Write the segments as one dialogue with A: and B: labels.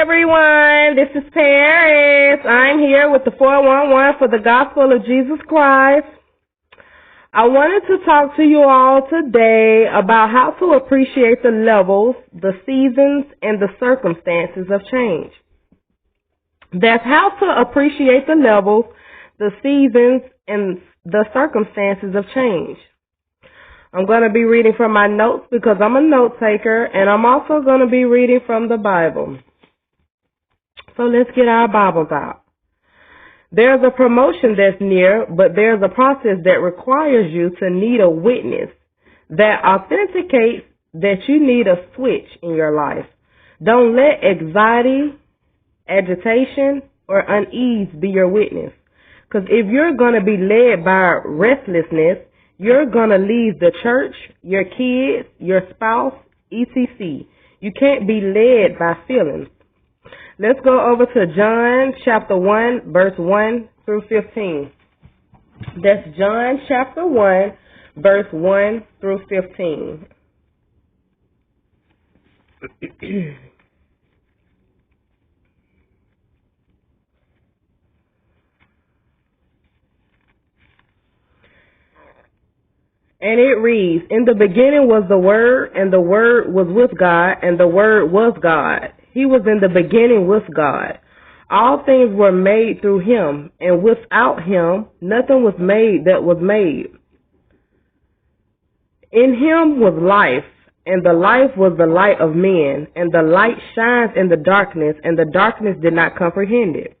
A: everyone. This is Paris. I'm here with the 411 for the Gospel of Jesus Christ. I wanted to talk to you all today about how to appreciate the levels, the seasons, and the circumstances of change. That's how to appreciate the levels, the seasons, and the circumstances of change. I'm going to be reading from my notes because I'm a note taker, and I'm also going to be reading from the Bible. So let's get our Bibles out. There's a promotion that's near, but there's a process that requires you to need a witness that authenticates that you need a switch in your life. Don't let anxiety, agitation, or unease be your witness. Because if you're going to be led by restlessness, you're going to leave the church, your kids, your spouse, etc. You can't be led by feelings. Let's go over to John chapter 1, verse 1 through 15. That's John chapter 1, verse 1 through 15. And it reads, "In the beginning was the Word, and the Word was with God, and the Word was God. He was in the beginning with God. All things were made through him, and without him nothing was made that was made. In him was life, and the life was the light of men, and the light shines in the darkness, and the darkness did not comprehend it.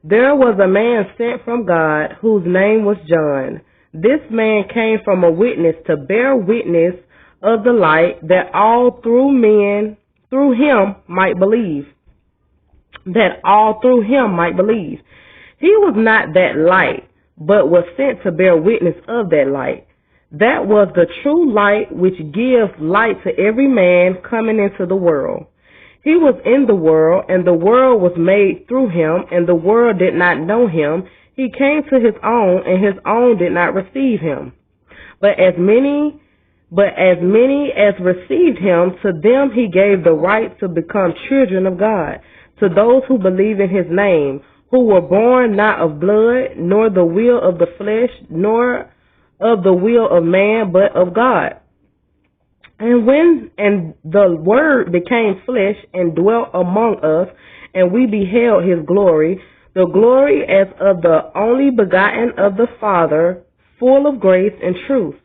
A: There was a man sent from God, whose name was John. This man came from a witness to bear witness of the light, that all through him might believe. That all through him might believe. He was not that light, but was sent to bear witness of that light. That was the true light which gives light to every man coming into the world. He was in the world, and the world was made through him, and the world did not know him. He came to his own, and his own did not receive him. But as many as received him, to them he gave the right to become children of God, to those who believe in his name, who were born not of blood, nor the will of the flesh, nor of the will of man, but of God. And the Word became flesh and dwelt among us, and we beheld his glory, the glory as of the only begotten of the Father, full of grace and truth.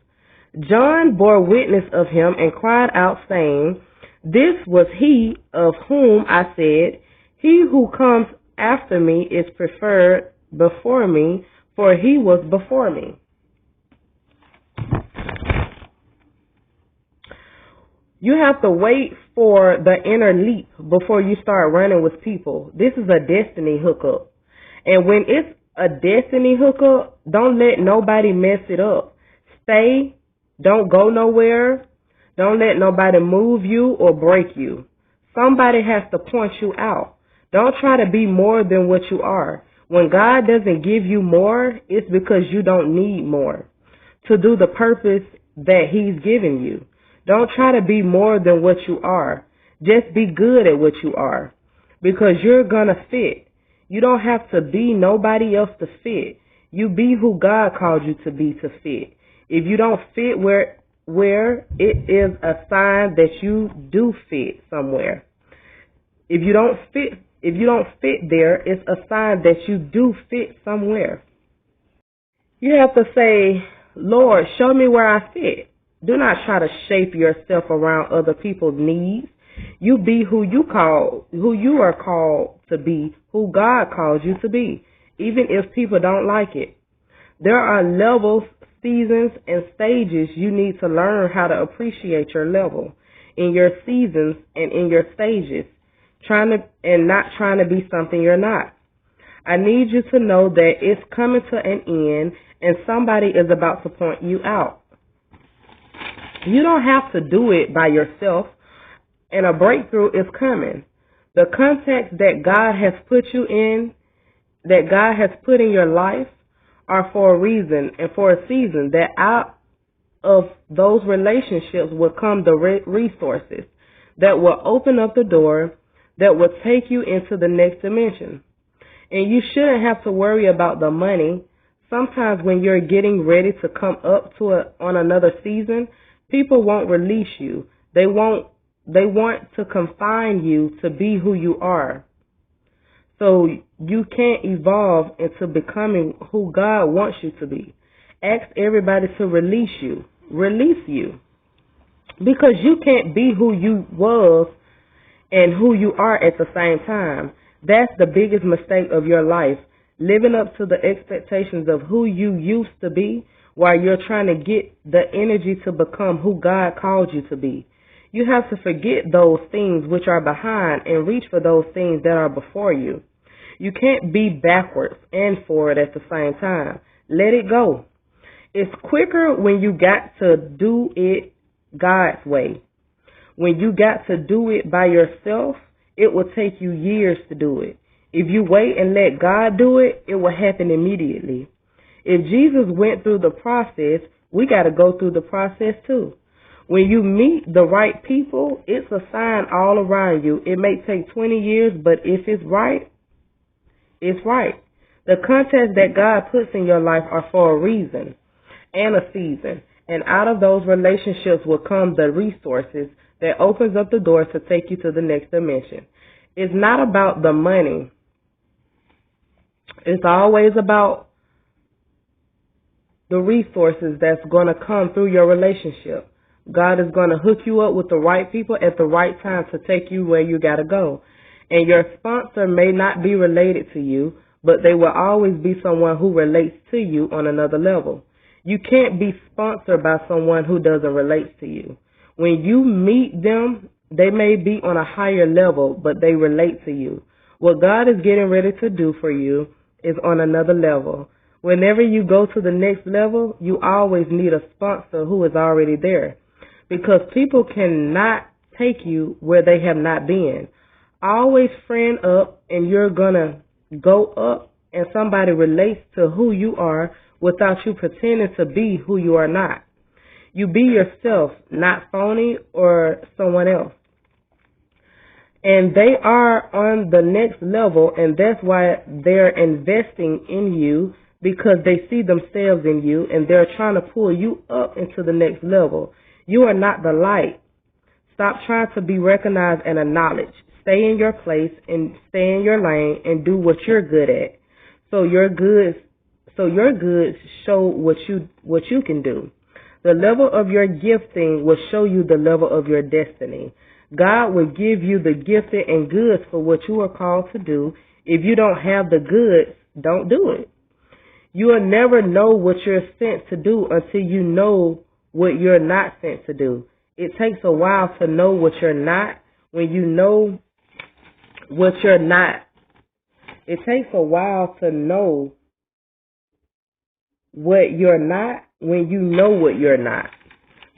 A: John bore witness of him and cried out, saying, This was he of whom I said, He who comes after me is preferred before me, for he was before me." You have to wait for the inner leap before you start running with people. This is a destiny hookup. And when it's a destiny hookup, don't let nobody mess it up. Stay. Don't go nowhere. Don't let nobody move you or break you. Somebody has to point you out. Don't try to be more than what you are. When God doesn't give you more, it's because you don't need more to do the purpose that he's given you. Don't try to be more than what you are. Just be good at what you are, because you're going to fit. You don't have to be nobody else to fit. You be who God called you to be to fit. If you don't fit where it is a sign that you do fit somewhere. If you don't fit there, it's a sign that you do fit somewhere. You have to say, Lord, show me where I fit. Do not try to shape yourself around other people's needs. You be who you are called to be, who God called you to be, even if people don't like it. There are levels, seasons, and stages you need to learn how to appreciate your level in your seasons and in your stages, not trying to be something you're not. I need you to know that it's coming to an end, and somebody is about to point you out. You don't have to do it by yourself, and a breakthrough is coming. The context that God has put you in, that God has put in your life, are for a reason and for a season, that out of those relationships will come the resources that will open up the door that will take you into the next dimension. And you shouldn't have to worry about the money. Sometimes when you're getting ready to come up to on another season, people won't release you. They want to confine you to be who you are. So you can't evolve into becoming who God wants you to be. Ask everybody to release you. Release you. Because you can't be who you was and who you are at the same time. That's the biggest mistake of your life. Living up to the expectations of who you used to be while you're trying to get the energy to become who God called you to be. You have to forget those things which are behind and reach for those things that are before you. You can't be backwards and forward at the same time. Let it go. It's quicker when you got to do it God's way. When you got to do it by yourself, it will take you years to do it. If you wait and let God do it, it will happen immediately. If Jesus went through the process, we got to go through the process too. When you meet the right people, it's a sign all around you. It may take 20 years, but if it's right, it's right. The contests that God puts in your life are for a reason and a season. And out of those relationships will come the resources that opens up the doors to take you to the next dimension. It's not about the money. It's always about the resources that's going to come through your relationship. God is going to hook you up with the right people at the right time to take you where you got to go. And your sponsor may not be related to you, but they will always be someone who relates to you on another level. You can't be sponsored by someone who doesn't relate to you. When you meet them, they may be on a higher level, but they relate to you. What God is getting ready to do for you is on another level. Whenever you go to the next level, you always need a sponsor who is already there, because people cannot take you where they have not been. Always friend up, and you're going to go up, and somebody relates to who you are without you pretending to be who you are not. You be yourself, not phony or someone else. And they are on the next level, and that's why they're investing in you, because they see themselves in you, and they're trying to pull you up into the next level. You are not the light. Stop trying to be recognized and acknowledged. Stay in your place and stay in your lane and do what you're good at. So your goods show what you can do. The level of your gifting will show you the level of your destiny. God will give you the gifting and goods for what you are called to do. If you don't have the goods, don't do it. You will never know what you're sent to do until you know what you're not sent to do. It takes a while to know what you're not. When you know what you're not, it takes a while to know what you're not when you know what you're not.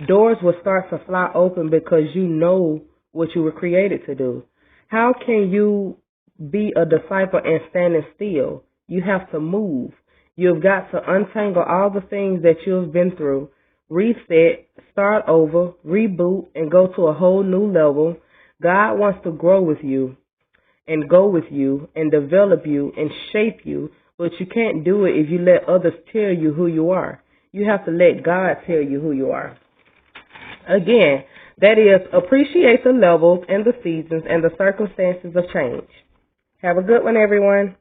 A: Doors will start to fly open because you know what you were created to do. How can you be a disciple and standing still? You have to move. You've got to untangle all the things that you've been through, reset, start over, reboot, and go to a whole new level. God wants to grow with you and go with you and develop you and shape you, but you can't do it if you let others tell you who you are. You have to let God tell you who you are. Again, that is, appreciate the levels and the seasons and the circumstances of change. Have a good one, everyone.